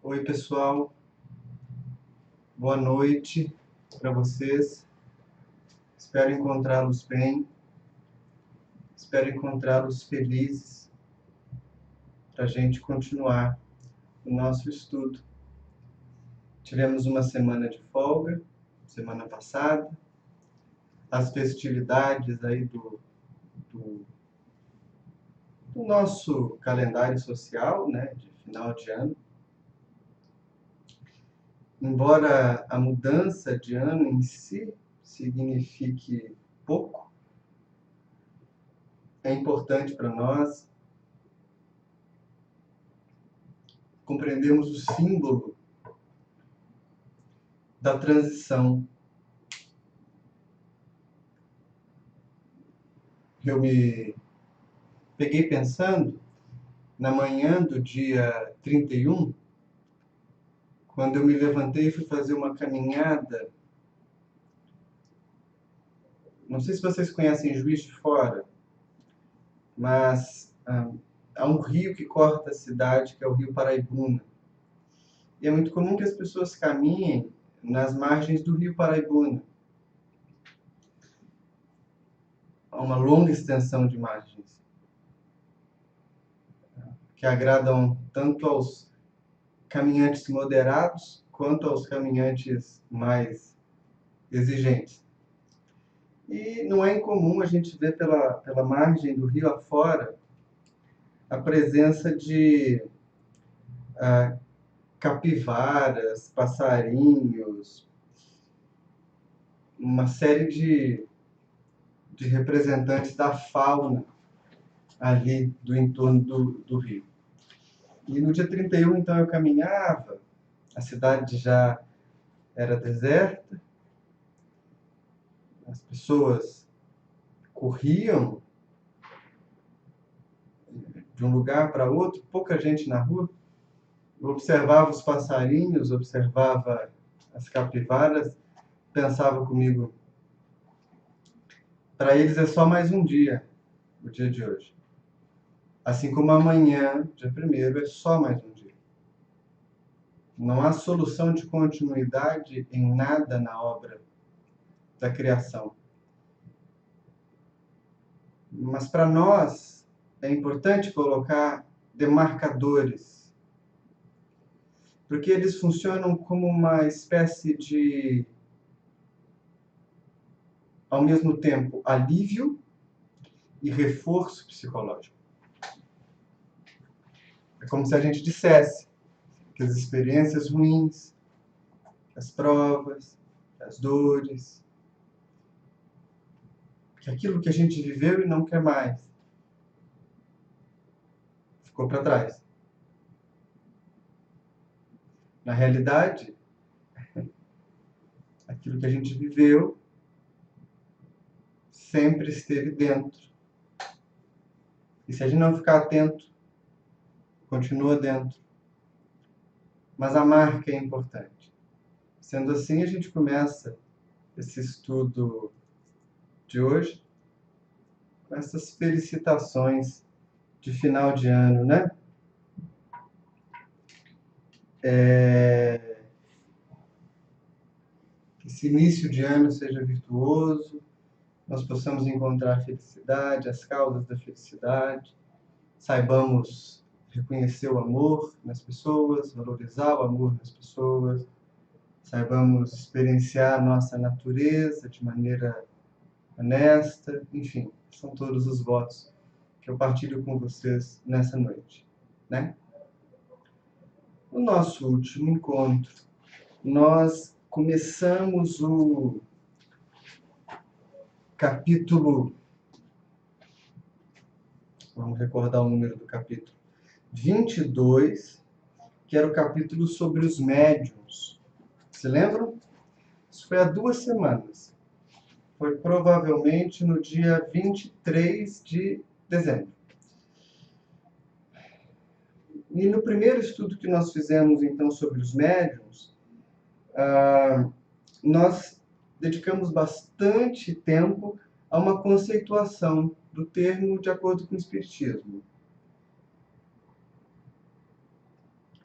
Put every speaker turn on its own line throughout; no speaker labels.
Oi, pessoal. Boa noite para vocês. Espero encontrá-los bem. Espero encontrá-los felizes para a gente continuar o nosso estudo. Tivemos uma semana de folga, semana passada. As festividades aí do nosso calendário social, né, de final de ano. Embora a mudança de ano em si signifique pouco, é importante para nós compreendermos o símbolo da transição. Eu me peguei pensando na manhã do dia 31, quando eu me levantei e fui fazer uma caminhada. Não sei se vocês conhecem Juiz de Fora, mas há um rio que corta a cidade, que é o Rio Paraibuna. E é muito comum que as pessoas caminhem nas margens do Rio Paraibuna. Há uma longa extensão de margens, que agradam tanto aos caminhantes moderados quanto aos caminhantes mais exigentes. E não é incomum a gente ver pela margem do rio afora a presença de capivaras, passarinhos, uma série de representantes da fauna ali do entorno do rio. E no dia 31, então, eu caminhava, a cidade já era deserta, as pessoas corriam de um lugar para outro, pouca gente na rua. Eu observava os passarinhos, observava as capivaras, pensava comigo, para eles é só mais um dia, o dia de hoje. Assim como amanhã, dia 1º, é só mais um dia. Não há solução de continuidade em nada na obra da criação. Mas para nós é importante colocar demarcadores, porque eles funcionam como uma espécie de, ao mesmo tempo, alívio e reforço psicológico. É como se a gente dissesse que as experiências ruins, as provas, as dores, que aquilo que a gente viveu e não quer mais, ficou para trás. Na realidade, aquilo que a gente viveu sempre esteve dentro. E se a gente não ficar atento, continua dentro. Mas a marca é importante. Sendo assim, a gente começa esse estudo de hoje com essas felicitações de final de ano, né? Que esse início de ano seja virtuoso, nós possamos encontrar a felicidade, as causas da felicidade, saibamos reconhecer o amor nas pessoas, valorizar o amor nas pessoas, saibamos experienciar a nossa natureza de maneira honesta, enfim, são todos os votos que eu partilho com vocês nessa noite, né? No nosso último encontro, nós começamos o capítulo, vamos recordar o número do capítulo, 22, que era o capítulo sobre os médiuns. Se lembram? Isso foi há 2 semanas. Foi provavelmente no dia 23 de dezembro. E no primeiro estudo que nós fizemos, então, sobre os médiuns, nós dedicamos bastante tempo a uma conceituação do termo de acordo com o Espiritismo.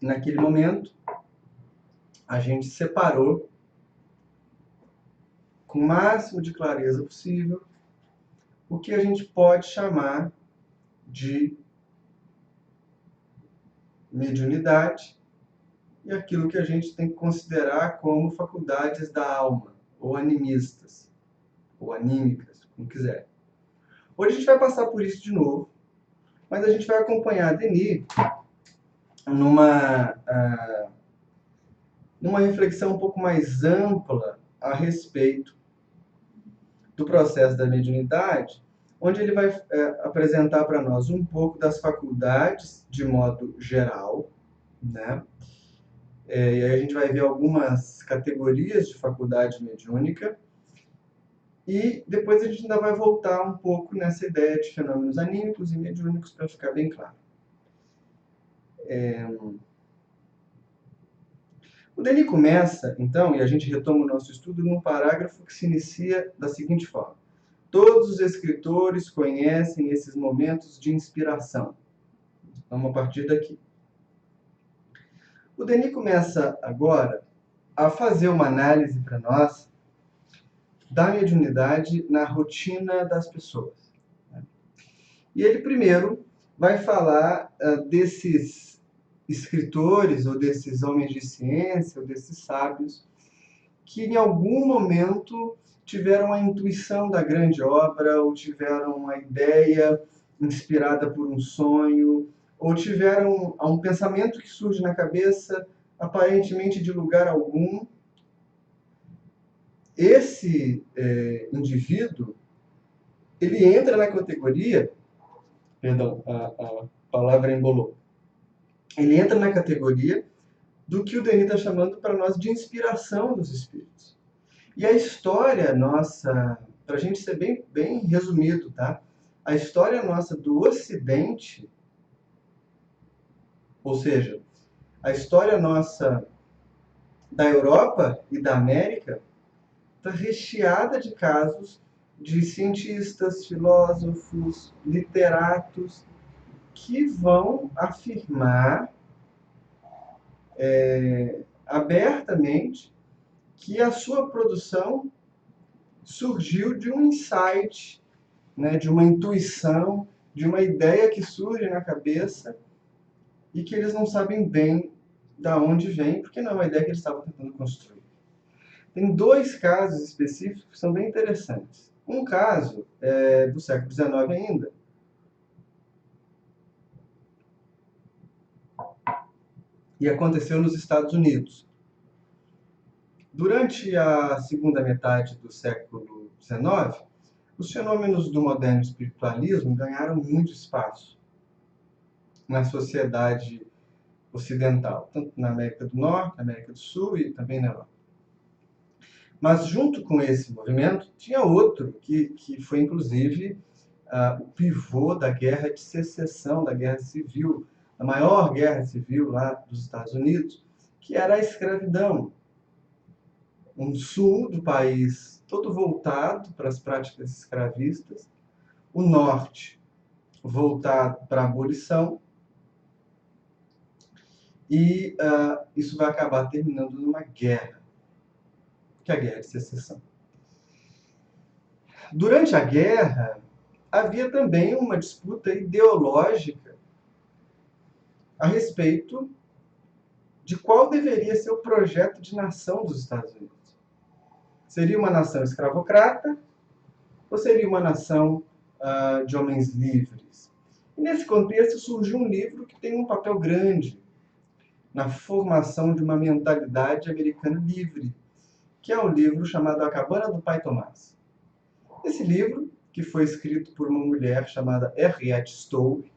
naquele momento, a gente separou com o máximo de clareza possível o que a gente pode chamar de mediunidade e aquilo que a gente tem que considerar como faculdades da alma, ou animistas, ou anímicas, como quiser. Hoje a gente vai passar por isso de novo, mas a gente vai acompanhar a Denis numa reflexão um pouco mais ampla a respeito do processo da mediunidade, onde ele vai apresentar para nós um pouco das faculdades de modo geral, né? E aí a gente vai ver algumas categorias de faculdade mediúnica e depois a gente ainda vai voltar um pouco nessa ideia de fenômenos anímicos e mediúnicos para ficar bem claro. O Denis começa, então, e a gente retoma o nosso estudo num parágrafo que se inicia da seguinte forma: todos os escritores conhecem esses momentos de inspiração. Vamos a partir daqui. O Denis começa agora a fazer uma análise para nós da mediunidade na rotina das pessoas. E ele primeiro vai falar desses escritores, ou desses homens de ciência, ou desses sábios, que em algum momento tiveram a intuição da grande obra, ou tiveram uma ideia inspirada por um sonho, ou tiveram um pensamento que surge na cabeça, aparentemente de lugar algum. Esse indivíduo, ele entra na categoria, perdão, a palavra embolou, ele entra na categoria do que o Denis está chamando para nós de inspiração dos espíritos. E a história nossa, para a gente ser bem resumido, tá? A história nossa do Ocidente, ou seja, a história nossa da Europa e da América, está recheada de casos de cientistas, filósofos, literatos que vão afirmar abertamente que a sua produção surgiu de um insight, né, de uma intuição, de uma ideia que surge na cabeça e que eles não sabem bem da onde vem, porque não é uma ideia que eles estavam tentando construir. Tem dois casos específicos que são bem interessantes. Um caso é do século XIX ainda, e aconteceu nos Estados Unidos. Durante a segunda metade do século XIX, os fenômenos do moderno espiritualismo ganharam muito espaço na sociedade ocidental, tanto na América do Norte, na América do Sul e também na Europa. Mas junto com esse movimento, tinha outro que foi inclusive o pivô da Guerra de Secessão, da Guerra Civil, a maior guerra civil lá dos Estados Unidos, que era a escravidão. Um sul do país todo voltado para as práticas escravistas, o norte voltado para a abolição, e isso vai acabar terminando numa guerra, que é a Guerra de Secessão. Durante a guerra, havia também uma disputa ideológica a respeito de qual deveria ser o projeto de nação dos Estados Unidos. Seria uma nação escravocrata ou seria uma nação de homens livres? E nesse contexto surgiu um livro que tem um papel grande na formação de uma mentalidade americana livre, que é o livro chamado A Cabana do Pai Tomás. Esse livro, que foi escrito por uma mulher chamada Henriette Stowe,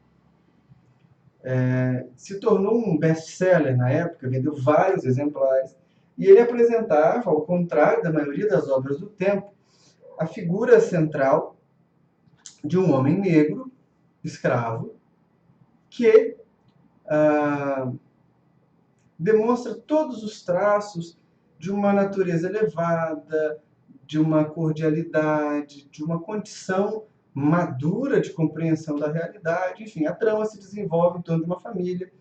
se tornou um best-seller na época, vendeu vários exemplares, e ele apresentava, ao contrário da maioria das obras do tempo, a figura central de um homem negro, escravo, que demonstra todos os traços de uma natureza elevada, de uma cordialidade, de uma condição madura de compreensão da realidade. Enfim, a trama se desenvolve em torno de uma família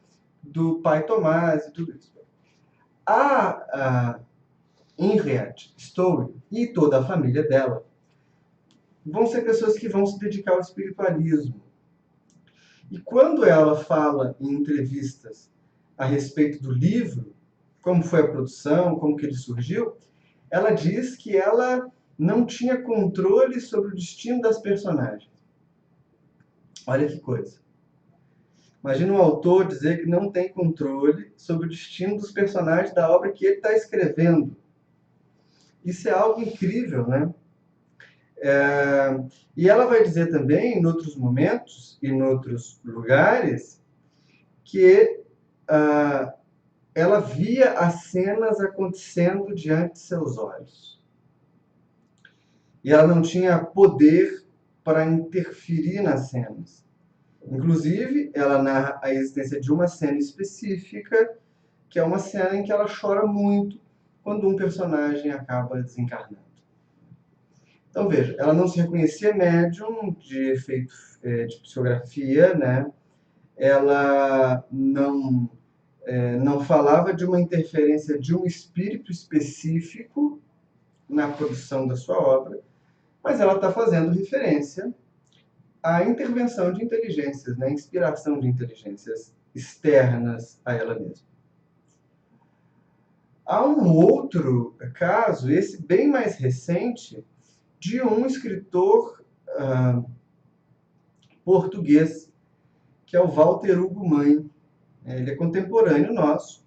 do pai Tomás e tudo isso. A Henriette Stowe e toda a família dela vão ser pessoas que vão se dedicar ao espiritualismo. E quando ela fala em entrevistas a respeito do livro, como foi a produção, como que ele surgiu, ela diz que ela não tinha controle sobre o destino das personagens. Olha que coisa. Imagina um autor dizer que não tem controle sobre o destino dos personagens da obra que ele está escrevendo. Isso é algo incrível, né? E ela vai dizer também, em outros momentos e em outros lugares, que ela via as cenas acontecendo diante de seus olhos. E ela não tinha poder para interferir nas cenas. Inclusive, ela narra a existência de uma cena específica, que é uma cena em que ela chora muito quando um personagem acaba desencarnando. Então, veja, ela não se reconhecia médium de efeito de psicografia, né? Ela não falava de uma interferência de um espírito específico na produção da sua obra, mas ela está fazendo referência à intervenção de inteligências, né? Inspiração de inteligências externas a ela mesma. Há um outro caso, esse bem mais recente, de um escritor português, que é o Walter Hugo Mãe. Ele é contemporâneo nosso.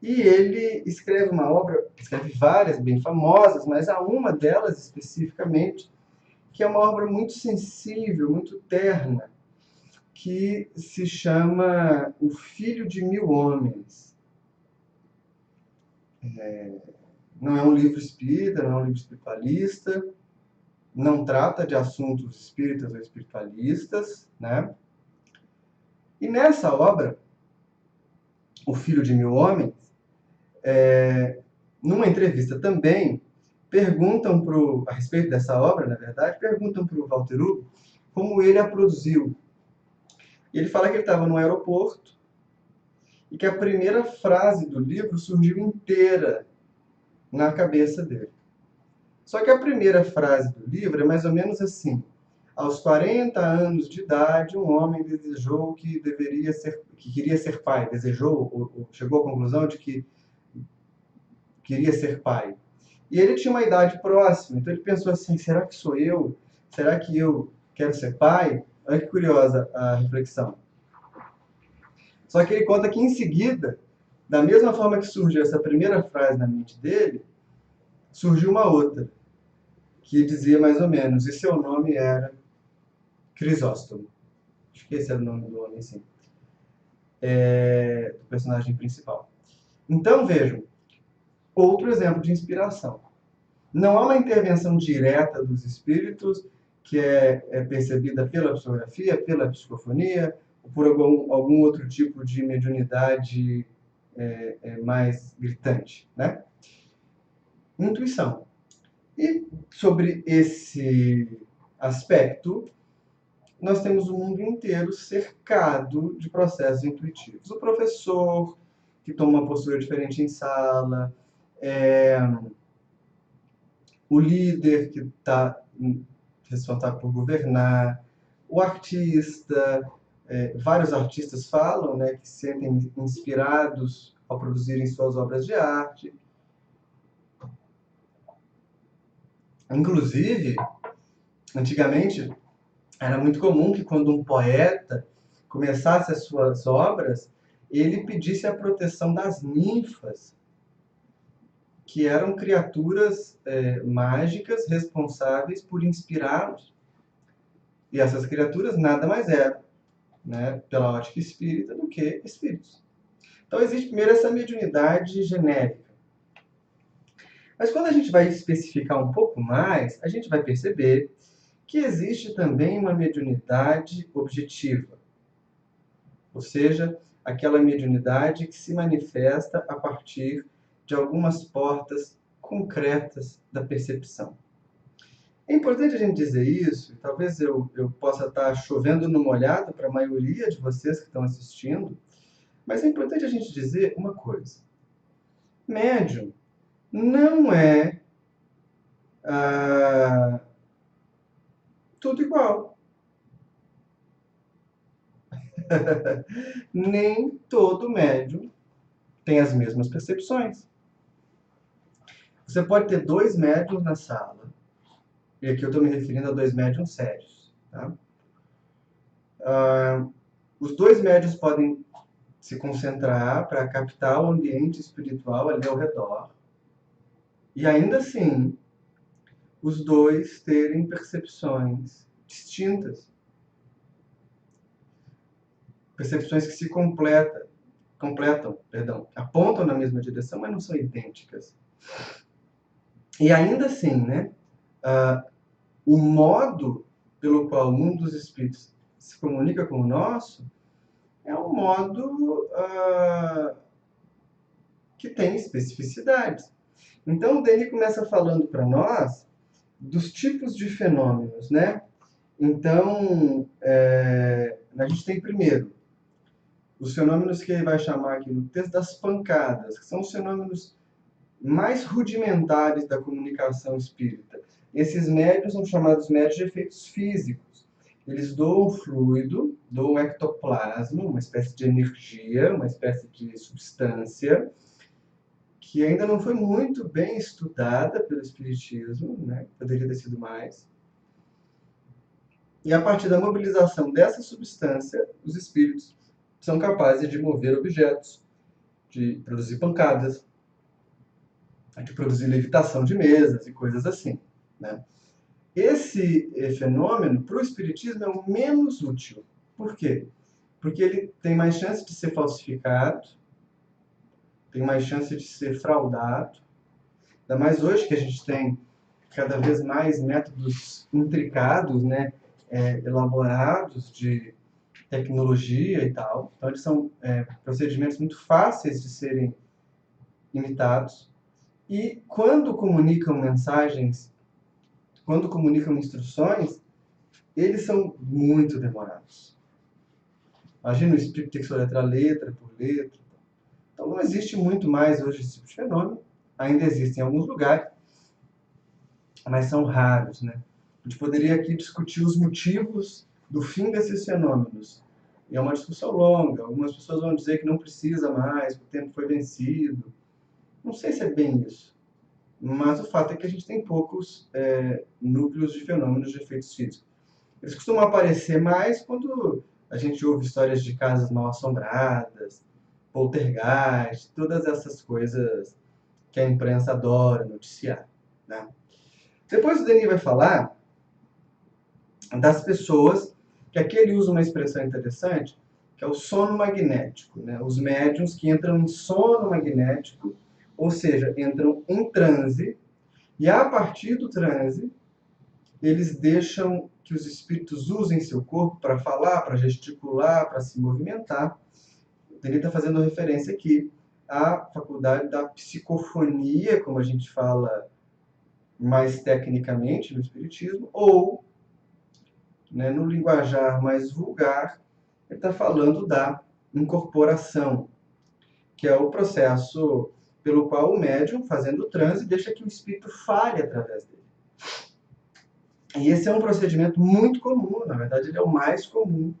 E ele escreve uma obra, escreve várias bem famosas, mas há uma delas especificamente, que é uma obra muito sensível, muito terna, que se chama O Filho de Mil Homens. Não é um livro espírita, não é um livro espiritualista, não trata de assuntos espíritas ou espiritualistas, né? E nessa obra, O Filho de Mil Homens, numa entrevista também, perguntam a respeito dessa obra, na verdade, perguntam para o Walter Hugo como ele a produziu. E ele fala que ele estava no aeroporto e que a primeira frase do livro surgiu inteira na cabeça dele. Só que a primeira frase do livro é mais ou menos assim: aos 40 anos de idade, um homem desejou que queria ser pai, desejou ou chegou à conclusão de que queria ser pai. E ele tinha uma idade próxima, então ele pensou assim: será que sou eu? Será que eu quero ser pai? Olha que curiosa a reflexão. Só que ele conta que em seguida, da mesma forma que surgiu essa primeira frase na mente dele, surgiu uma outra, que dizia mais ou menos, e seu nome era Crisóstomo. Acho que esse era o nome do homem, sim. Do personagem principal. Então, vejam, outro exemplo de inspiração. Não há uma intervenção direta dos espíritos que é percebida pela psicografia, pela psicofonia, ou por algum outro tipo de mediunidade mais gritante, né? Intuição. E sobre esse aspecto, nós temos o mundo inteiro cercado de processos intuitivos. O professor, que toma uma postura diferente em sala, o líder que está responsável por governar, o artista, vários artistas falam, né, que se sentem inspirados ao produzirem suas obras de arte. Inclusive, antigamente, era muito comum que quando um poeta começasse as suas obras, ele pedisse a proteção das ninfas, que eram criaturas mágicas responsáveis por inspirá-los. E essas criaturas nada mais eram, né, pela ótica espírita, do que espíritos. Então existe primeiro essa mediunidade genérica. Mas quando a gente vai especificar um pouco mais, a gente vai perceber que existe também uma mediunidade objetiva. Ou seja, aquela mediunidade que se manifesta a partir de algumas portas concretas da percepção. É importante a gente dizer isso, talvez eu possa estar chovendo no molhado para a maioria de vocês que estão assistindo, Mas é importante a gente dizer uma coisa. Médium não é tudo igual. Nem todo médium tem as mesmas percepções. Você pode ter dois médiums na sala, e aqui eu estou me referindo a dois médiums sérios. Tá? Os dois médiums podem se concentrar para captar o ambiente espiritual ali ao redor, e ainda assim, os dois terem percepções distintas. Percepções que se apontam na mesma direção, mas não são idênticas. E ainda assim, né, o modo pelo qual o mundo dos espíritos se comunica com o nosso é um modo que tem especificidades. Então, o Denis começa falando para nós dos tipos de fenômenos, né? Então, a gente tem primeiro os fenômenos que ele vai chamar aqui no texto das pancadas, que são os fenômenos mais rudimentares da comunicação espírita. Esses médios são chamados médios de efeitos físicos. Eles doam fluido, doam ectoplasma, uma espécie de energia, uma espécie de substância, que ainda não foi muito bem estudada pelo Espiritismo, né? Poderia ter sido mais. E a partir da mobilização dessa substância, os espíritos são capazes de mover objetos, de produzir pancadas, de produzir levitação de mesas e coisas assim. Né? Esse fenômeno, para o Espiritismo, é o menos útil. Por quê? Porque ele tem mais chance de ser falsificado, tem mais chance de ser fraudado. Ainda mais hoje que a gente tem cada vez mais métodos intricados, né, elaborados de tecnologia e tal. Então, eles são procedimentos muito fáceis de serem imitados. E quando comunicam mensagens, quando comunicam instruções, eles são muito demorados. Imagina o espírito ter que soletrar letra por letra. Então não existe muito mais hoje esse tipo de fenômeno. Ainda existem em alguns lugares, mas são raros, né? A gente poderia aqui discutir os motivos do fim desses fenômenos. E é uma discussão longa. Algumas pessoas vão dizer que não precisa mais, que o tempo foi vencido. Não sei se é bem isso. Mas o fato é que a gente tem poucos núcleos de fenômenos de efeitos físicos. Eles costumam aparecer mais quando a gente ouve histórias de casas mal assombradas, poltergeist, todas essas coisas que a imprensa adora noticiar. Né? Depois o Denis vai falar das pessoas, que aqui ele usa uma expressão interessante, que é o sono magnético. Né? Os médiuns que entram em sono magnético, ou seja, entram em transe, e a partir do transe, eles deixam que os espíritos usem seu corpo para falar, para gesticular, para se movimentar. Ele está fazendo referência aqui à faculdade da psicofonia, como a gente fala mais tecnicamente no Espiritismo, ou, né, no linguajar mais vulgar, ele está falando da incorporação, que é o processo pelo qual o médium, fazendo o transe, deixa que o espírito fale através dele. E esse é um procedimento muito comum, na verdade ele é o mais comum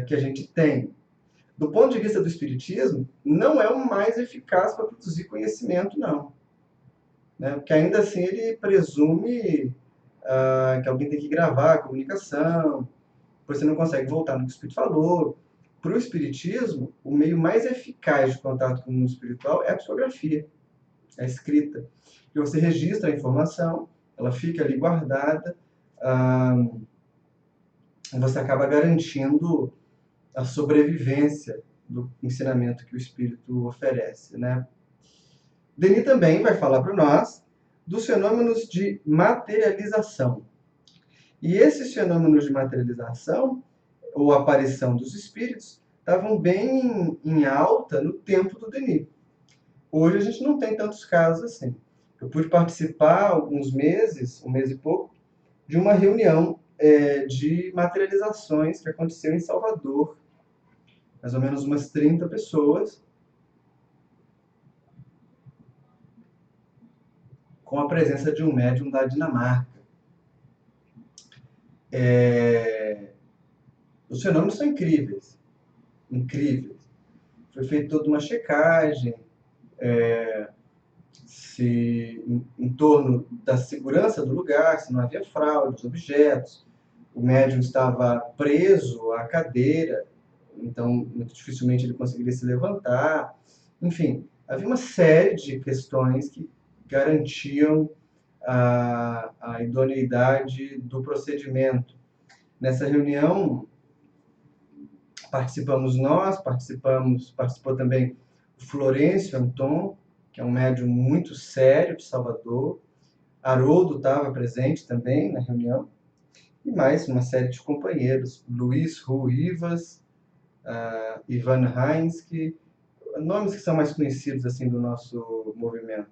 que a gente tem. Do ponto de vista do Espiritismo, não é o mais eficaz para produzir conhecimento, não. Né? Porque ainda assim ele presume que alguém tem que gravar a comunicação, você não consegue voltar no que o Espírito falou. Para o Espiritismo, o meio mais eficaz de contato com o mundo espiritual é a psicografia, a escrita. Que você registra a informação, ela fica ali guardada, você acaba garantindo a sobrevivência do ensinamento que o Espírito oferece. Né? Denis também vai falar para nós dos fenômenos de materialização. E esses fenômenos de materialização, ou aparição dos espíritos, estavam bem em alta no tempo do Denis. Hoje a gente não tem tantos casos assim. Eu pude participar alguns meses, um mês e pouco, de uma reunião de materializações que aconteceu em Salvador, mais ou menos umas 30 pessoas, com a presença de um médium da Dinamarca. Os fenômenos são incríveis, incríveis. Foi feita toda uma checagem, se em torno da segurança do lugar, se não havia fraude dos objetos. O médium estava preso à cadeira, então muito dificilmente ele conseguiria se levantar. Enfim, havia uma série de questões que garantiam a idoneidade do procedimento. Nessa reunião participamos nós, participou também o Florencio Anton, que é um médium muito sério de Salvador. Haroldo estava presente também na reunião, e mais uma série de companheiros, Luiz Ruivas, Ivan Heinz, nomes que são mais conhecidos assim do nosso movimento.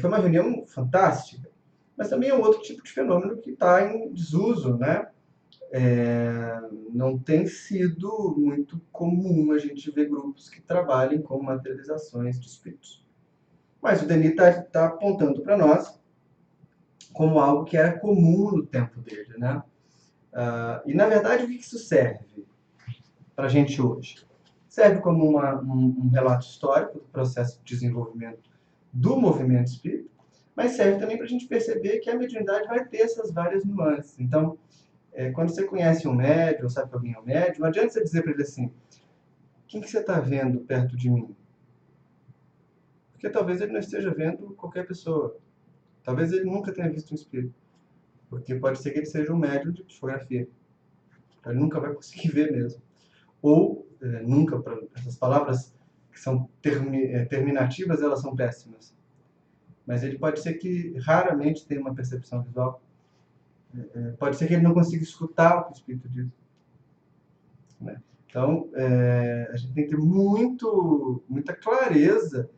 Foi uma reunião fantástica, mas também é um outro tipo de fenômeno que está em desuso, né? Não tem sido muito comum a gente ver grupos que trabalhem com materializações de espíritos. Mas o Denis está apontando para nós como algo que era comum no tempo dele, né? E, na verdade, o que isso serve para a gente hoje? Serve como um relato histórico do processo de desenvolvimento do movimento espírita, mas serve também para a gente perceber que a mediunidade vai ter essas várias nuances. Então, quando você conhece um médium, ou sabe que alguém é um médium, não adianta você dizer para ele assim: quem que você está vendo perto de mim? Porque talvez ele não esteja vendo qualquer pessoa. Talvez ele nunca tenha visto um espírito. Porque pode ser que ele seja um médium de psicografia. Ele nunca vai conseguir ver mesmo. Ou, nunca, essas palavras que são terminativas, elas são péssimas. Mas ele pode ser que raramente tenha uma percepção visual. Pode ser que ele não consiga escutar o que o espírito diz. Né? Então, a gente tem que ter muita clareza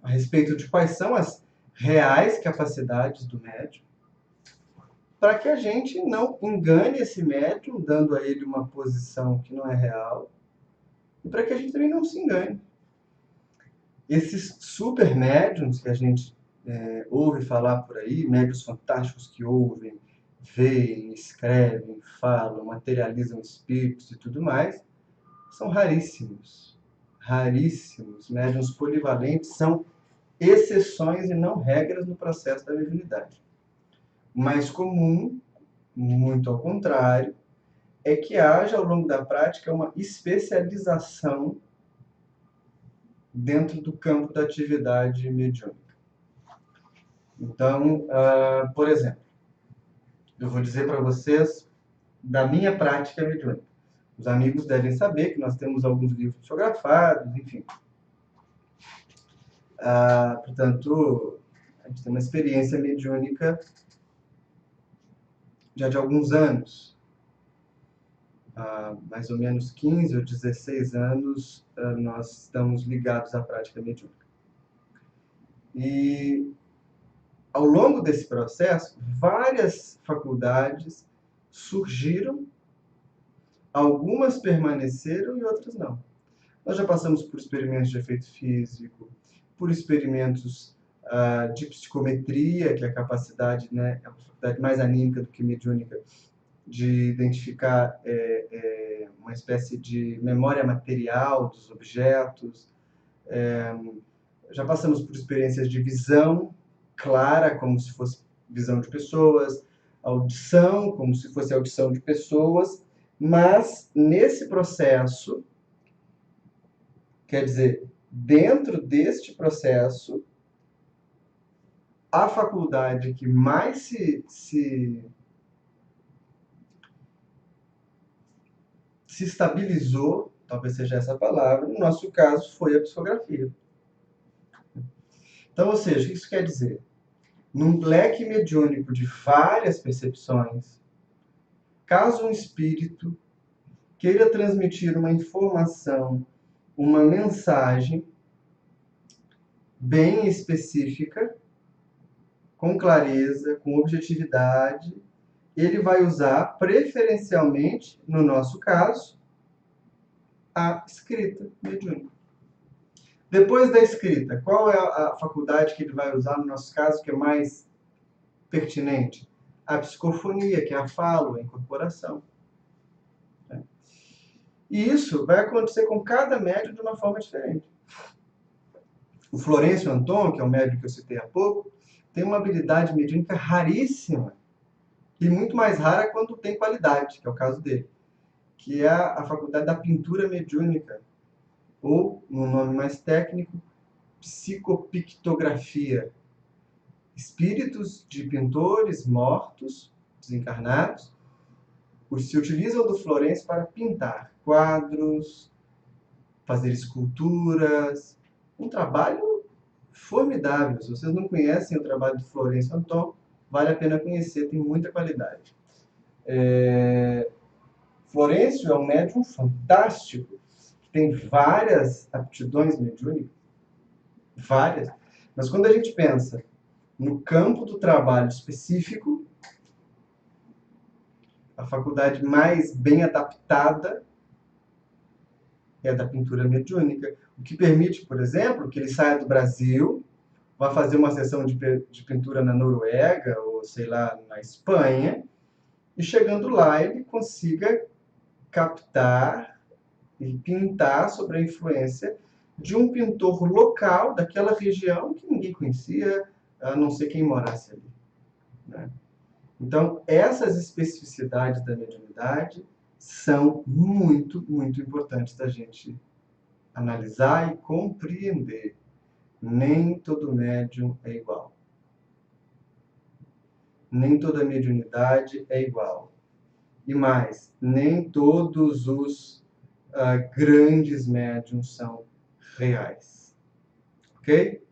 a respeito de quais são as reais capacidades do médium, para que a gente não engane esse médium, dando a ele uma posição que não é real, e para que a gente também não se engane. Esses super médiums que a gente ouve falar por aí, médiums fantásticos que ouvem, veem, escrevem, falam, materializam espíritos e tudo mais, são raríssimos. Raríssimos. Médiums polivalentes são exceções e não regras no processo da mediunidade. Mais comum, muito ao contrário, é que haja ao longo da prática uma especialização dentro do campo da atividade mediúnica. Então, por exemplo, eu vou dizer para vocês da minha prática mediúnica. Os amigos devem saber que nós temos alguns livros psicografados, enfim. Portanto, a gente tem uma experiência mediúnica já de alguns anos. Há mais ou menos 15 ou 16 anos, nós estamos ligados à prática mediúnica. E, ao longo desse processo, várias faculdades surgiram, algumas permaneceram e outras não. Nós já passamos por experimentos de efeito físico, por experimentos de psicometria, que é a capacidade, né, é uma faculdade mais anímica do que mediúnica, de identificar uma espécie de memória material dos objetos. Já passamos por experiências de visão clara, como se fosse visão de pessoas, audição, como se fosse audição de pessoas, mas nesse processo, quer dizer, dentro deste processo, a faculdade que mais se estabilizou, talvez seja essa a palavra, no nosso caso foi a psicografia. Então, ou seja, o que isso quer dizer? Num leque mediúnico de várias percepções, caso um espírito queira transmitir uma informação, uma mensagem bem específica, com clareza, com objetividade, ele vai usar, preferencialmente, no nosso caso, a escrita mediúnica. Depois da escrita, qual é a faculdade que ele vai usar, no nosso caso, que é mais pertinente? A psicofonia, que é a fala, a incorporação. E isso vai acontecer com cada médium de uma forma diferente. O Florencio Anton, que é o médium que eu citei há pouco, tem uma habilidade mediúnica raríssima e muito mais rara quando tem qualidade, que é o caso dele, que é a faculdade da pintura mediúnica, ou, no nome mais técnico, psicopictografia. Espíritos de pintores mortos, desencarnados, se utilizam do Florencio para pintar quadros, fazer esculturas, um trabalho formidável. Se vocês não conhecem o trabalho do Florencio Anton, vale a pena conhecer, tem muita qualidade. Florencio é um médium fantástico, que tem várias aptidões mediúnicas, várias, mas quando a gente pensa no campo do trabalho específico, a faculdade mais bem adaptada é a da pintura mediúnica, o que permite, por exemplo, que ele saia do Brasil, vá fazer uma sessão de pintura na Noruega, ou sei lá, na Espanha, e chegando lá ele consiga captar e pintar sobre a influência de um pintor local daquela região que ninguém conhecia, a não ser quem morasse ali, né? Então, essas especificidades da mediunidade são muito, muito importantes da gente analisar e compreender. Nem todo médium é igual. Nem toda mediunidade é igual. E mais, nem todos os grandes médiums são reais. Ok?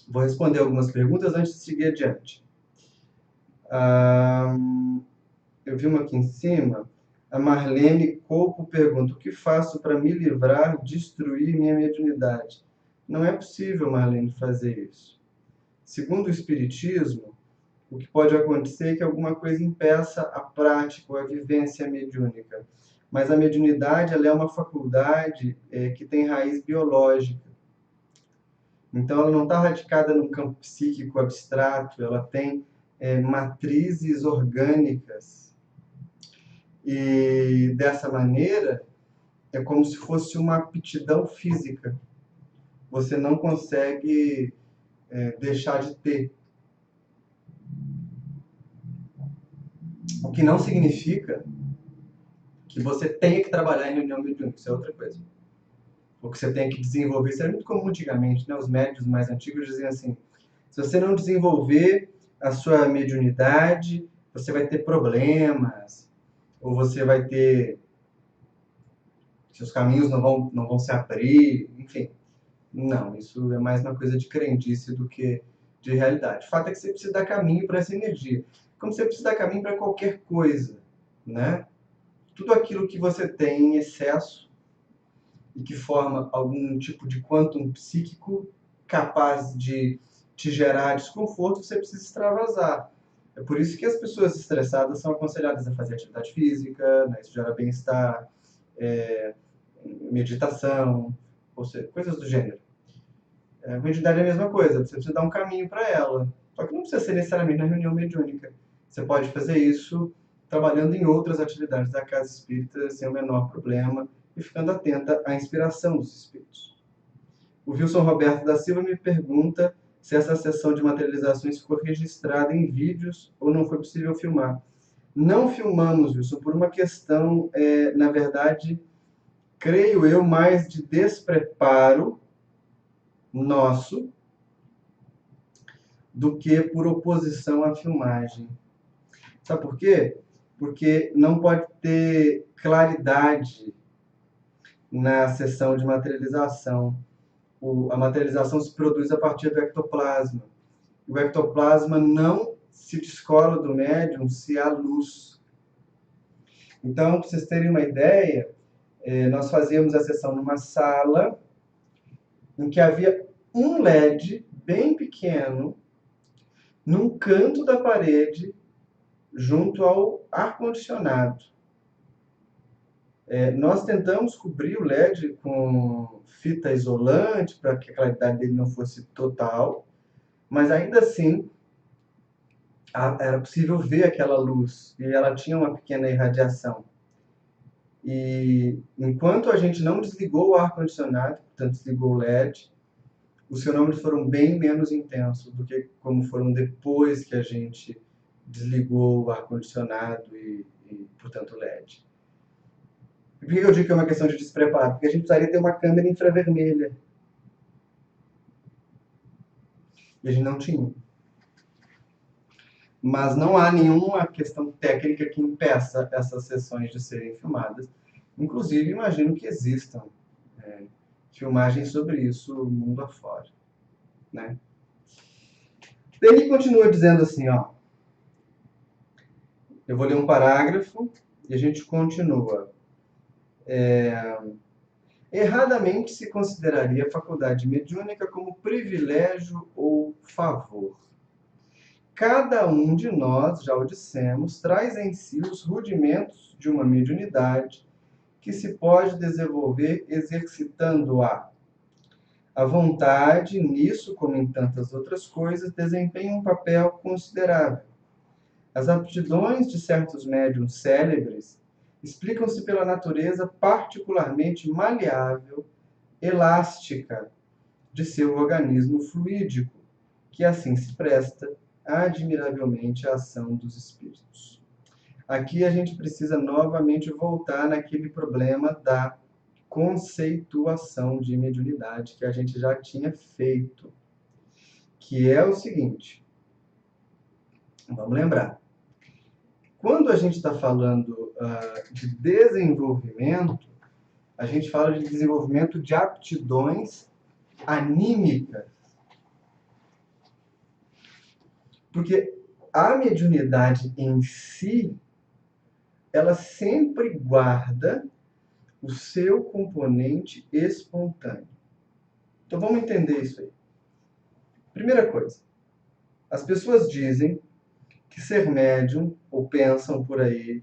Vou responder algumas perguntas antes de seguir adiante. Eu vi uma aqui em cima. A Marlene Coco pergunta: o que faço para me livrar, destruir minha mediunidade? Não é possível, Marlene, fazer isso. Segundo o Espiritismo, o que pode acontecer é que alguma coisa impeça a prática ou a vivência mediúnica. Mas a mediunidade ela é uma faculdade que tem raiz biológica. Então, ela não está radicada num campo psíquico abstrato, ela tem matrizes orgânicas. E dessa maneira, é como se fosse uma aptidão física. Você não consegue deixar de ter. O que não significa que você tenha que trabalhar em reunião mediúnica, isso é outra coisa. O que você tem que desenvolver, isso era muito comum antigamente, né? Os médiuns mais antigos diziam assim: se você não desenvolver a sua mediunidade, você vai ter problemas, ou você vai ter... seus caminhos não vão se abrir, enfim. Não, isso é mais uma coisa de crendice do que de realidade. O fato é que você precisa dar caminho para essa energia. Como você precisa dar caminho para qualquer coisa, né? Tudo aquilo que você tem em excesso e que forma algum tipo de quantum psíquico capaz de te gerar desconforto, você precisa extravasar. É por isso que as pessoas estressadas são aconselhadas a fazer atividade física, né? Isso gera bem-estar, meditação, ou seja, coisas do gênero. A mediunidade é a mesma coisa, você precisa dar um caminho para ela. Só que não precisa ser necessariamente na reunião mediúnica. Você pode fazer isso trabalhando em outras atividades da casa espírita sem o menor problema e ficando atenta à inspiração dos espíritos. O Wilson Roberto da Silva me pergunta se essa sessão de materializações ficou registrada em vídeos ou não foi possível filmar. Não filmamos, Wilson, por uma questão, na verdade, creio eu, mais de despreparo nosso do que por oposição à filmagem. Sabe por quê? Porque não pode ter claridade na sessão de materialização. A materialização se produz a partir do ectoplasma. O ectoplasma não se descola do médium se há luz. Então, para vocês terem uma ideia, nós fazíamos a sessão numa sala em que havia um LED bem pequeno num canto da parede, junto ao ar-condicionado. Nós tentamos cobrir o LED com fita isolante para que a claridade dele não fosse total, mas ainda assim era possível ver aquela luz e ela tinha uma pequena irradiação. E enquanto a gente não desligou o ar-condicionado, portanto desligou o LED, os fenômenos foram bem menos intensos do que como foram depois que a gente desligou o ar-condicionado portanto, o LED. E por que eu digo que é uma questão de despreparo? Porque a gente precisaria ter uma câmera infravermelha. E a gente não tinha. Mas não há nenhuma questão técnica que impeça essas sessões de serem filmadas. Inclusive, imagino que existam filmagens sobre isso mundo afora. Né? Ele continua dizendo assim, ó. Eu vou ler um parágrafo e a gente continua. Erradamente se consideraria a faculdade mediúnica como privilégio ou favor. Cada um de nós, já o dissemos, traz em si os rudimentos de uma mediunidade que se pode desenvolver exercitando-a. A vontade, nisso como em tantas outras coisas, desempenha um papel considerável. As aptidões de certos médiuns célebres explicam-se pela natureza particularmente maleável, elástica de seu organismo fluídico, que assim se presta admiravelmente à ação dos espíritos. Aqui a gente precisa novamente voltar naquele problema da conceituação de mediunidade que a gente já tinha feito, que é o seguinte, vamos lembrar, quando a gente está falando de desenvolvimento, a gente fala de desenvolvimento de aptidões anímicas. Porque a mediunidade em si, ela sempre guarda o seu componente espontâneo. Então vamos entender isso aí. Primeira coisa, as pessoas dizem que ser médium, ou pensam por aí,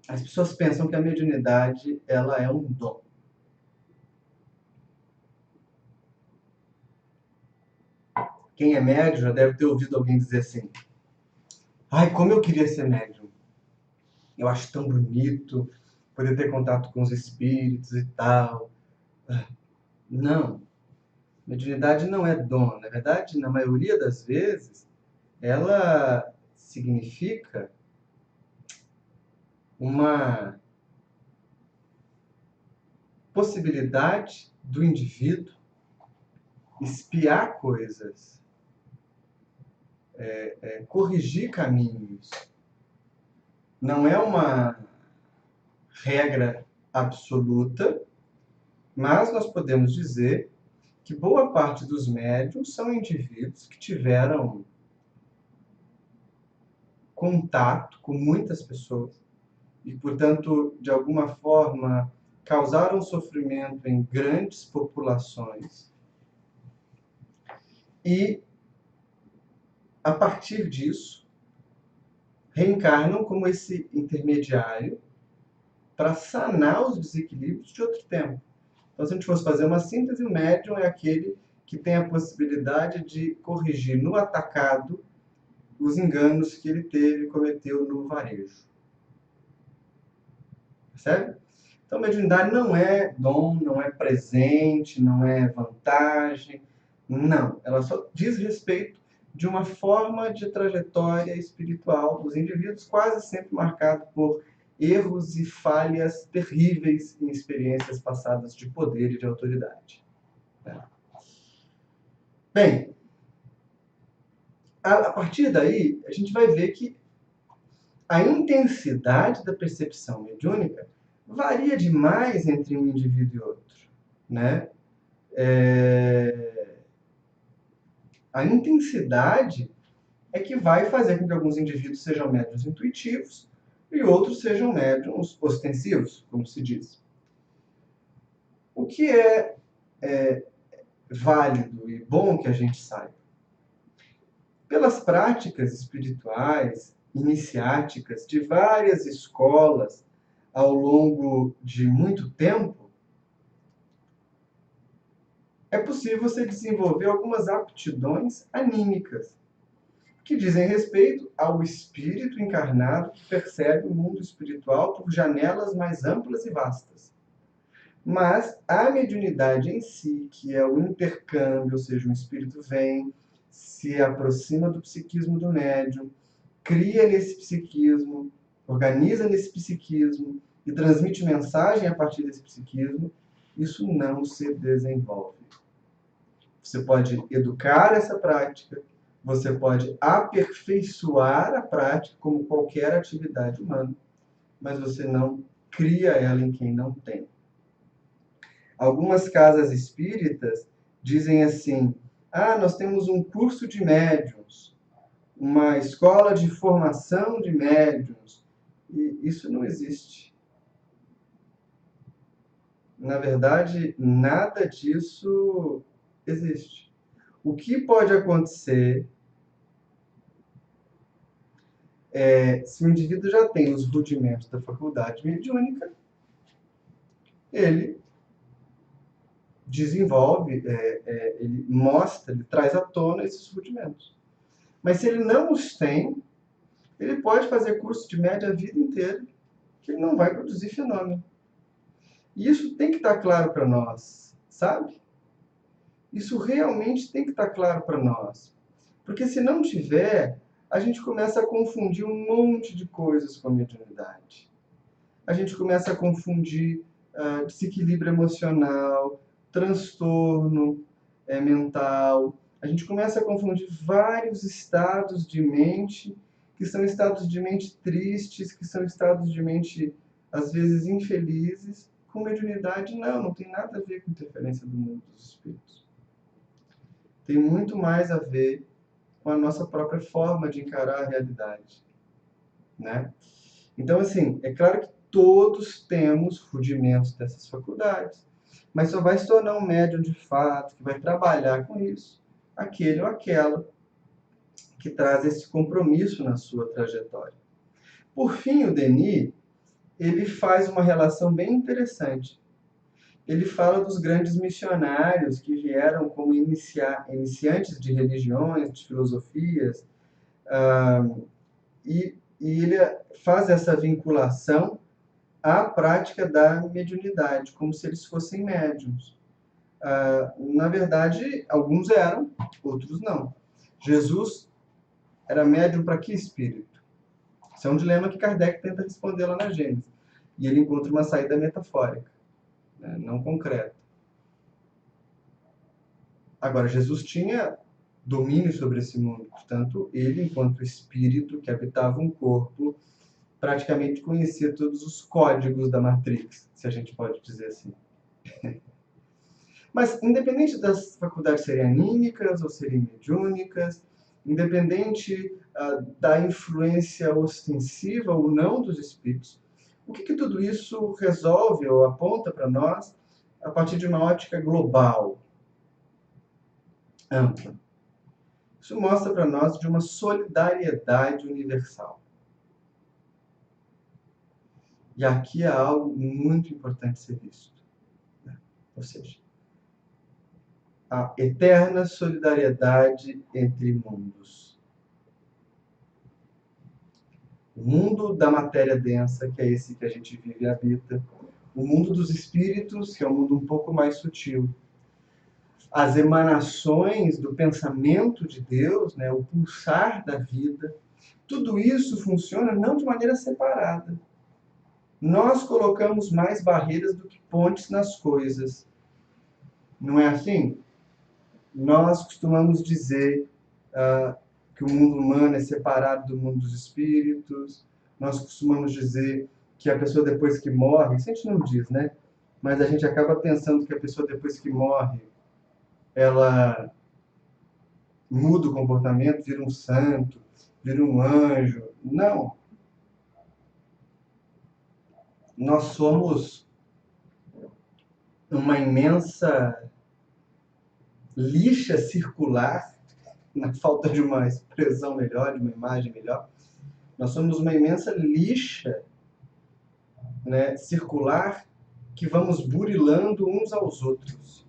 as pessoas pensam que a mediunidade ela é um dom. Quem é médium já deve ter ouvido alguém dizer assim, ai, como eu queria ser médium. Eu acho tão bonito poder ter contato com os espíritos e tal. Não. Mediunidade não é dom. Na verdade, na maioria das vezes, ela significa uma possibilidade do indivíduo espiar coisas, corrigir caminhos. Não é uma regra absoluta, mas nós podemos dizer que boa parte dos médiuns são indivíduos que tiveram contato com muitas pessoas e, portanto, de alguma forma, causaram sofrimento em grandes populações e, a partir disso, reencarnam como esse intermediário para sanar os desequilíbrios de outro tempo. Então, se a gente fosse fazer uma síntese, o médium é aquele que tem a possibilidade de corrigir no atacado os enganos que ele cometeu no varejo. Percebe? Então, mediunidade não é dom, não é presente, não é vantagem. Não. Ela só diz respeito de uma forma de trajetória espiritual dos indivíduos, quase sempre marcado por erros e falhas terríveis em experiências passadas de poder e de autoridade. Bem, a partir daí, a gente vai ver que a intensidade da percepção mediúnica varia demais entre um indivíduo e outro, né? A intensidade é que vai fazer com que alguns indivíduos sejam médiuns intuitivos e outros sejam médiuns ostensivos, como se diz. O que é válido e bom que a gente saiba? Pelas práticas espirituais, iniciáticas de várias escolas ao longo de muito tempo, é possível você desenvolver algumas aptidões anímicas, que dizem respeito ao espírito encarnado que percebe o mundo espiritual por janelas mais amplas e vastas. Mas a mediunidade em si, que é o intercâmbio, ou seja, um espírito vem, se aproxima do psiquismo do médium, cria nesse psiquismo, organiza nesse psiquismo e transmite mensagem a partir desse psiquismo, isso não se desenvolve. Você pode educar essa prática, você pode aperfeiçoar a prática como qualquer atividade humana, mas você não cria ela em quem não tem. Algumas casas espíritas dizem assim: nós temos um curso de médiuns, uma escola de formação de médiuns. E isso não existe. Na verdade, nada disso existe. O que pode acontecer se o indivíduo já tem os rudimentos da faculdade mediúnica, ele desenvolve, ele mostra, ele traz à tona esses rudimentos. Mas se ele não os tem, ele pode fazer curso de média a vida inteira, que ele não vai produzir fenômeno. E isso tem que estar claro para nós, sabe? Isso realmente tem que estar claro para nós. Porque se não tiver, a gente começa a confundir um monte de coisas com a mediunidade. A gente começa a confundir desequilíbrio emocional, transtorno mental. A gente começa a confundir vários estados de mente, que são estados de mente tristes, que são estados de mente, às vezes, infelizes. Com mediunidade, não tem nada a ver com interferência do mundo dos espíritos. Tem muito mais a ver com a nossa própria forma de encarar a realidade, né? Então, assim, é claro que todos temos rudimentos dessas faculdades, mas só vai se tornar um médium de fato, que vai trabalhar com isso, aquele ou aquela que traz esse compromisso na sua trajetória. Por fim, o Denis, ele faz uma relação bem interessante. Ele fala dos grandes missionários que vieram como iniciantes de religiões, de filosofias, e ele faz essa vinculação à prática da mediunidade, como se eles fossem médiums. Na verdade, alguns eram, outros não. Jesus era médium para que espírito? Esse é um dilema que Kardec tenta responder lá na Gênesis. E ele encontra uma saída metafórica, né, não concreta. Agora, Jesus tinha domínio sobre esse mundo, portanto, ele, enquanto espírito que habitava um corpo, praticamente conhecia todos os códigos da Matrix, se a gente pode dizer assim. Mas, independente das faculdades serem anímicas ou serem mediúnicas, independente da influência ostensiva ou não dos espíritos, o que tudo isso resolve ou aponta para nós a partir de uma ótica global, ampla? Isso mostra para nós de uma solidariedade universal. E aqui há algo muito importante ser visto, né? Ou seja, a eterna solidariedade entre mundos. O mundo da matéria densa, que é esse que a gente vive e habita. O mundo dos espíritos, que é um mundo um pouco mais sutil. As emanações do pensamento de Deus, né, o pulsar da vida. Tudo isso funciona não de maneira separada. Nós colocamos mais barreiras do que pontes nas coisas. Não é assim? Nós costumamos dizer que o mundo humano é separado do mundo dos espíritos. Nós costumamos dizer que a pessoa depois que morre, isso a gente não diz, né? Mas a gente acaba pensando que a pessoa depois que morre, ela muda o comportamento, vira um santo, vira um anjo. Não. Nós somos uma imensa lixa circular, na falta de uma expressão melhor, de uma imagem melhor. Nós somos uma imensa lixa, né, circular, que vamos burilando uns aos outros.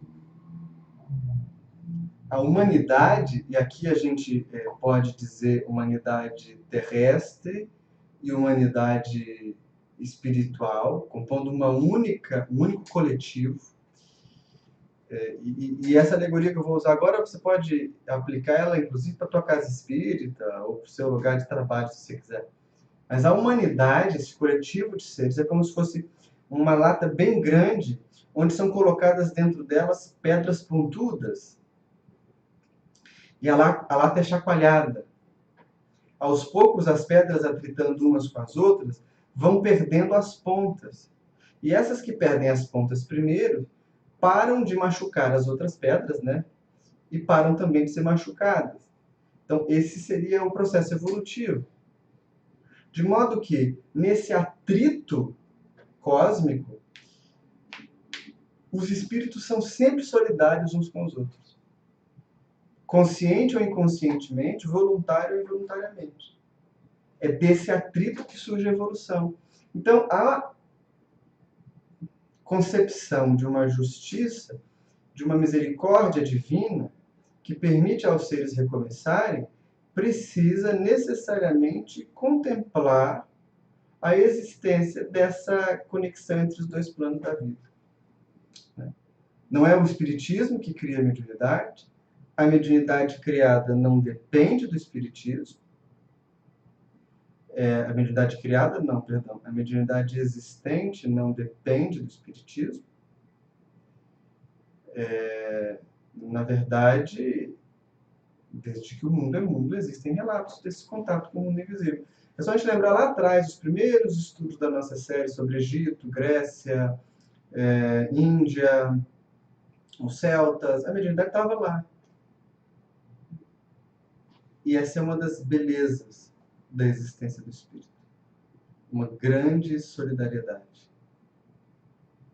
A humanidade, e aqui a gente pode dizer humanidade terrestre e humanidade espiritual, compondo um único coletivo. E essa alegoria que eu vou usar agora, você pode aplicar ela, inclusive, para a tua casa espírita ou para o seu lugar de trabalho, se você quiser. Mas a humanidade, esse coletivo de seres, é como se fosse uma lata bem grande, onde são colocadas dentro delas pedras pontudas. E a lata é chacoalhada. Aos poucos, as pedras atritando umas com as outras, vão perdendo as pontas. E essas que perdem as pontas primeiro, param de machucar as outras pedras, né? E param também de ser machucadas. Então, esse seria o processo evolutivo. De modo que, nesse atrito cósmico, os espíritos são sempre solidários uns com os outros. Consciente ou inconscientemente, voluntário ou involuntariamente. É desse atrito que surge a evolução. Então, a concepção de uma justiça, de uma misericórdia divina, que permite aos seres recomeçarem, precisa necessariamente contemplar a existência dessa conexão entre os dois planos da vida. Não é o espiritismo que cria a mediunidade. A mediunidade criada não depende do espiritismo. A mediunidade criada, não, perdão. A mediunidade existente não depende do espiritismo. Na verdade, desde que o mundo é mundo, existem relatos desse contato com o mundo invisível. É só a gente lembrar lá atrás, os primeiros estudos da nossa série sobre Egito, Grécia, Índia, os celtas, a mediunidade estava lá. E essa é uma das belezas da existência do espírito. Uma grande solidariedade.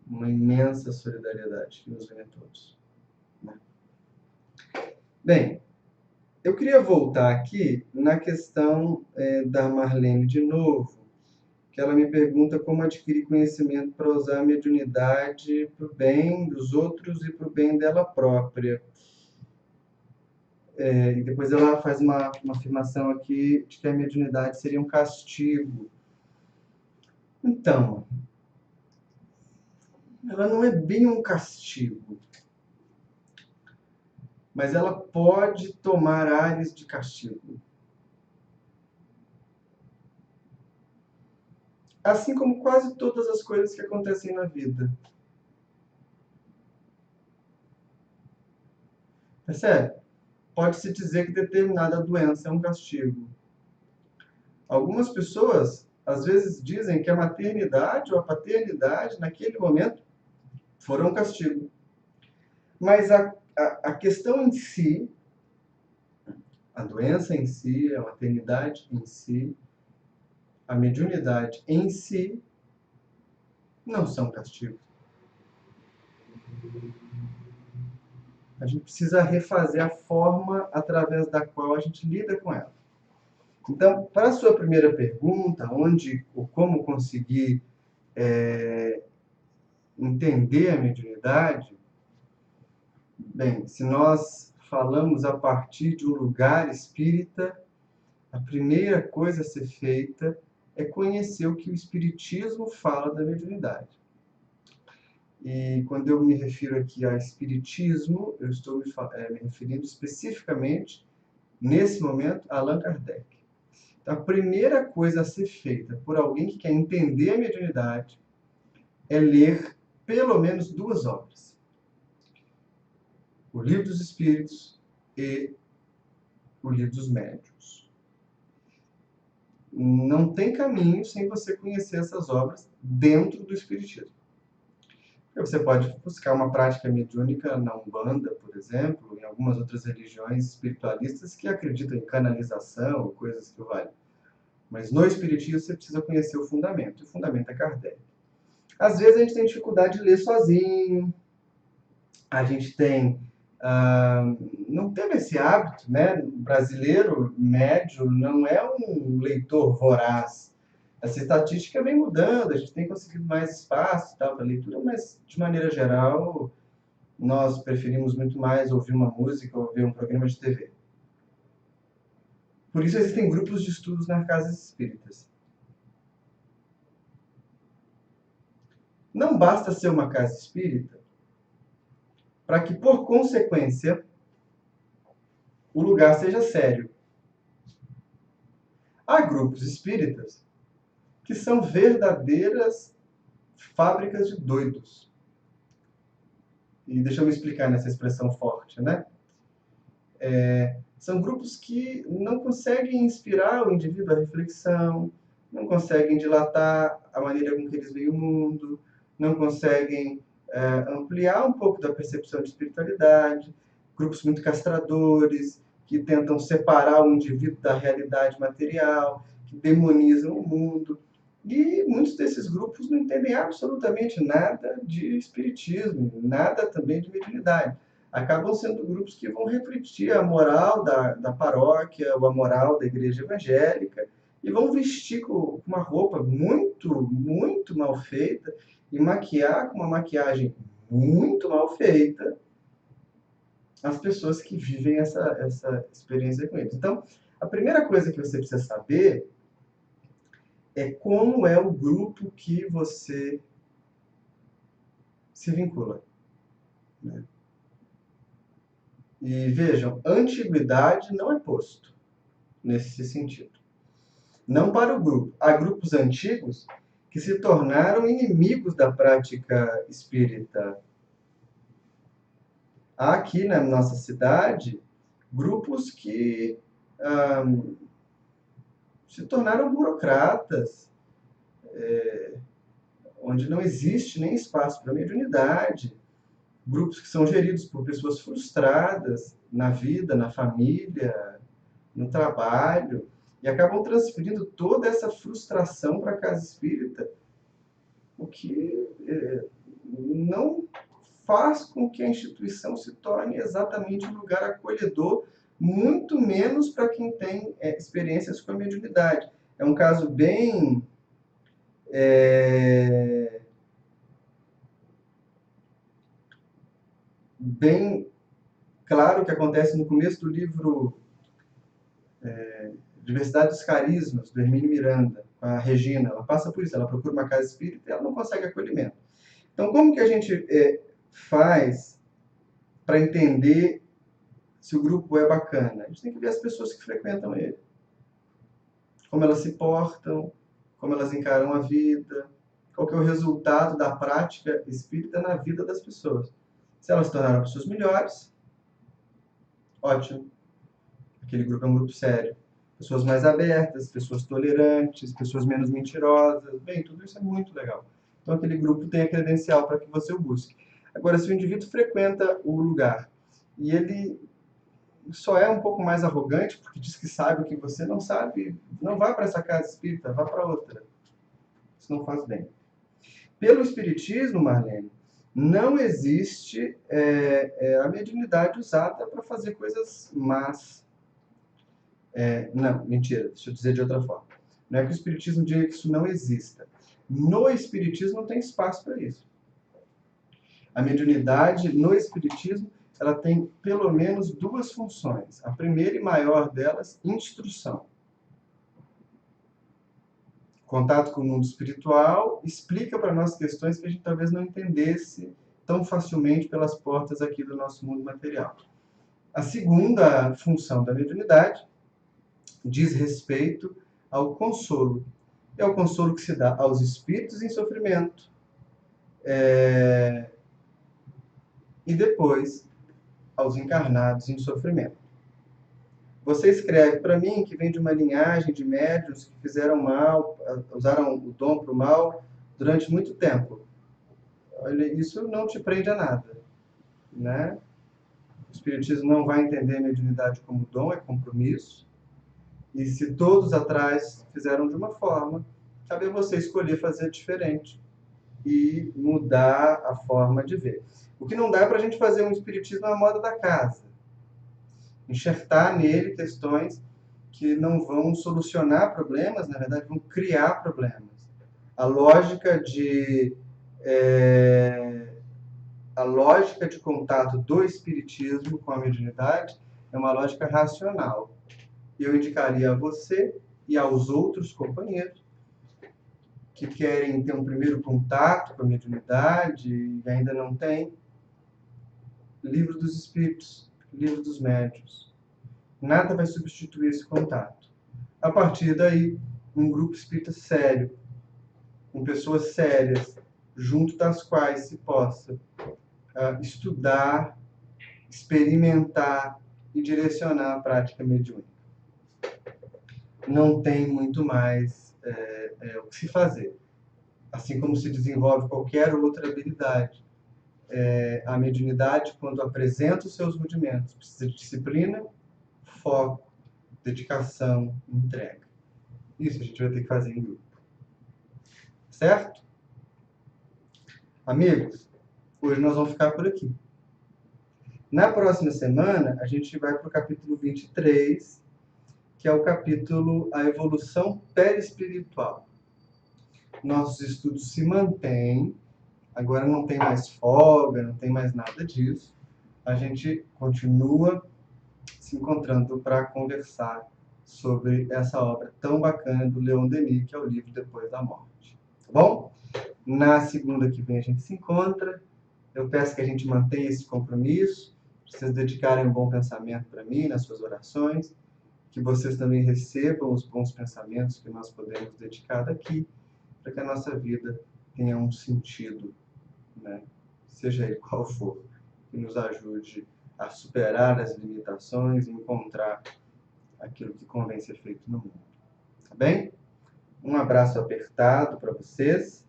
Uma imensa solidariedade que nos une a todos. Bem, eu queria voltar aqui na questão da Marlene de novo, que ela me pergunta como adquirir conhecimento para usar a mediunidade para o bem dos outros e para o bem dela própria. E depois ela faz uma afirmação aqui de que a mediunidade seria um castigo. Então, ela não é bem um castigo, mas ela pode tomar ares de castigo. Assim como quase todas as coisas que acontecem na vida. Percebe? Pode-se dizer que determinada doença é um castigo. Algumas pessoas, às vezes, dizem que a maternidade ou a paternidade, naquele momento, foram um castigo. Mas a questão em si, a doença em si, a maternidade em si, a mediunidade em si, não são castigo. A gente precisa refazer a forma através da qual a gente lida com ela. Então, para a sua primeira pergunta, onde ou como conseguir entender a mediunidade, bem, se nós falamos a partir de um lugar espírita, a primeira coisa a ser feita é conhecer o que o espiritismo fala da mediunidade. E quando eu me refiro aqui a espiritismo, eu estou me referindo especificamente, nesse momento, a Allan Kardec. Então, a primeira coisa a ser feita por alguém que quer entender a mediunidade é ler pelo menos 2 obras. O Livro dos Espíritos e o Livro dos Médiuns. Não tem caminho sem você conhecer essas obras dentro do espiritismo. Você pode buscar uma prática mediúnica na Umbanda, por exemplo, em algumas outras religiões espiritualistas que acreditam em canalização ou coisas que valem. Mas no espiritismo você precisa conhecer o fundamento. E o fundamento é Kardec. Às vezes a gente tem dificuldade de ler sozinho, A gente tem, não teve esse hábito, né? O brasileiro médio não é um leitor voraz. Essa estatística vem mudando, a gente tem conseguido mais espaço para leitura, mas de maneira geral nós preferimos muito mais ouvir uma música ou ver um programa de TV. Por isso existem grupos de estudos nas casas espíritas. Não basta ser uma casa espírita para que, por consequência, o lugar seja sério. Há grupos espíritas que são verdadeiras fábricas de doidos. E deixa eu me explicar nessa expressão forte, né? São grupos que não conseguem inspirar o indivíduo à reflexão, não conseguem dilatar a maneira com que eles veem o mundo, não conseguem ampliar um pouco da percepção de espiritualidade, grupos muito castradores, que tentam separar o indivíduo da realidade material, que demonizam o mundo. E muitos desses grupos não entendem absolutamente nada de espiritismo, nada também de mediunidade. Acabam sendo grupos que vão refletir a moral da paróquia, ou a moral da igreja evangélica, e vão vestir com uma roupa muito, muito mal feita, e maquiar com uma maquiagem muito mal feita as pessoas que vivem essa experiência com eles. Então, a primeira coisa que você precisa saber é como é o grupo que você se vincula, né? E vejam, antiguidade não é posto nesse sentido. Não para o grupo. Há grupos antigos que se tornaram inimigos da prática espírita. Há aqui na nossa cidade grupos que se tornaram burocratas, onde não existe nem espaço para mediunidade, grupos que são geridos por pessoas frustradas na vida, na família, no trabalho, e acabam transferindo toda essa frustração para a casa espírita, o que não faz com que a instituição se torne exatamente um lugar acolhedor, muito menos para quem tem experiências com a mediunidade. É um caso bem claro que acontece no começo do livro Diversidade dos Carismas, do Hermínio Miranda, com a Regina. Ela passa por isso, ela procura uma casa espírita e ela não consegue acolhimento. Então, como que a gente faz para entender se o grupo é bacana? A gente tem que ver as pessoas que frequentam ele. Como elas se portam, como elas encaram a vida, qual que é o resultado da prática espírita na vida das pessoas. Se elas se tornaram pessoas melhores, ótimo. Aquele grupo é um grupo sério. Pessoas mais abertas, pessoas tolerantes, pessoas menos mentirosas. Bem, tudo isso é muito legal. Então, aquele grupo tem a credencial para que você o busque. Agora, se o indivíduo frequenta o lugar e ele só é um pouco mais arrogante, porque diz que sabe o que você não sabe, não vá para essa casa espírita, vá para outra. Isso não faz bem. Pelo Espiritismo, Marlene, não existe a mediunidade usada para fazer coisas más. Não, mentira, deixa eu dizer de outra forma. Não é que o Espiritismo diga que isso não exista. No Espiritismo não tem espaço para isso. A mediunidade no Espiritismo ela tem pelo menos duas funções. A primeira e maior delas, instrução. Contato com o mundo espiritual explica para nós questões que a gente talvez não entendesse tão facilmente pelas portas aqui do nosso mundo material. A segunda função da mediunidade diz respeito ao consolo. É o consolo que se dá aos espíritos em sofrimento e depois aos encarnados em sofrimento. Você escreve para mim que vem de uma linhagem de médiuns que fizeram mal, usaram o dom para o mal durante muito tempo. Olha, isso não te prende a nada, né? O Espiritismo não vai entender a mediunidade como dom, é compromisso. E se todos atrás fizeram de uma forma, cabe a você escolher fazer diferente. e mudar a forma de ver. O que não dá é para a gente fazer um espiritismo à moda da casa. Enxertar nele questões que não vão solucionar problemas, na verdade vão criar problemas. A lógica de a lógica de contato do espiritismo com a mediunidade é uma lógica racional. Eu indicaria a você e aos outros companheiros que querem ter um primeiro contato com a mediunidade e ainda não têm, Livro dos Espíritos, Livro dos Médiuns. Nada vai substituir esse contato. A partir daí, um grupo espírita sério, com pessoas sérias, junto das quais se possa estudar, experimentar e direcionar a prática mediúnica. Não tem muito mais o que se fazer. Assim como se desenvolve qualquer outra habilidade. A mediunidade, quando apresenta os seus rudimentos, precisa de disciplina, foco, dedicação, entrega. Isso a gente vai ter que fazer em grupo. Certo? Amigos, hoje nós vamos ficar por aqui. Na próxima semana, a gente vai para o capítulo 23, que é o capítulo A Evolução Perispiritual. Nossos estudos se mantêm, agora não tem mais folga, não tem mais nada disso. A gente continua se encontrando para conversar sobre essa obra tão bacana do Leon Denis, que é o livro Depois da Morte. Tá bom? Na segunda que vem a gente se encontra. Eu peço que a gente mantenha esse compromisso, vocês dedicarem um bom pensamento para mim nas suas orações, que vocês também recebam os bons pensamentos que nós podemos dedicar daqui, para que a nossa vida tenha um sentido, né? Seja ele qual for, que nos ajude a superar as limitações e encontrar aquilo que convém ser feito no mundo. Tá bem? Um abraço apertado para vocês.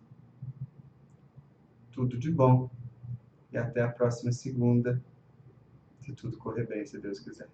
Tudo de bom. E até a próxima segunda, se tudo correr bem, se Deus quiser.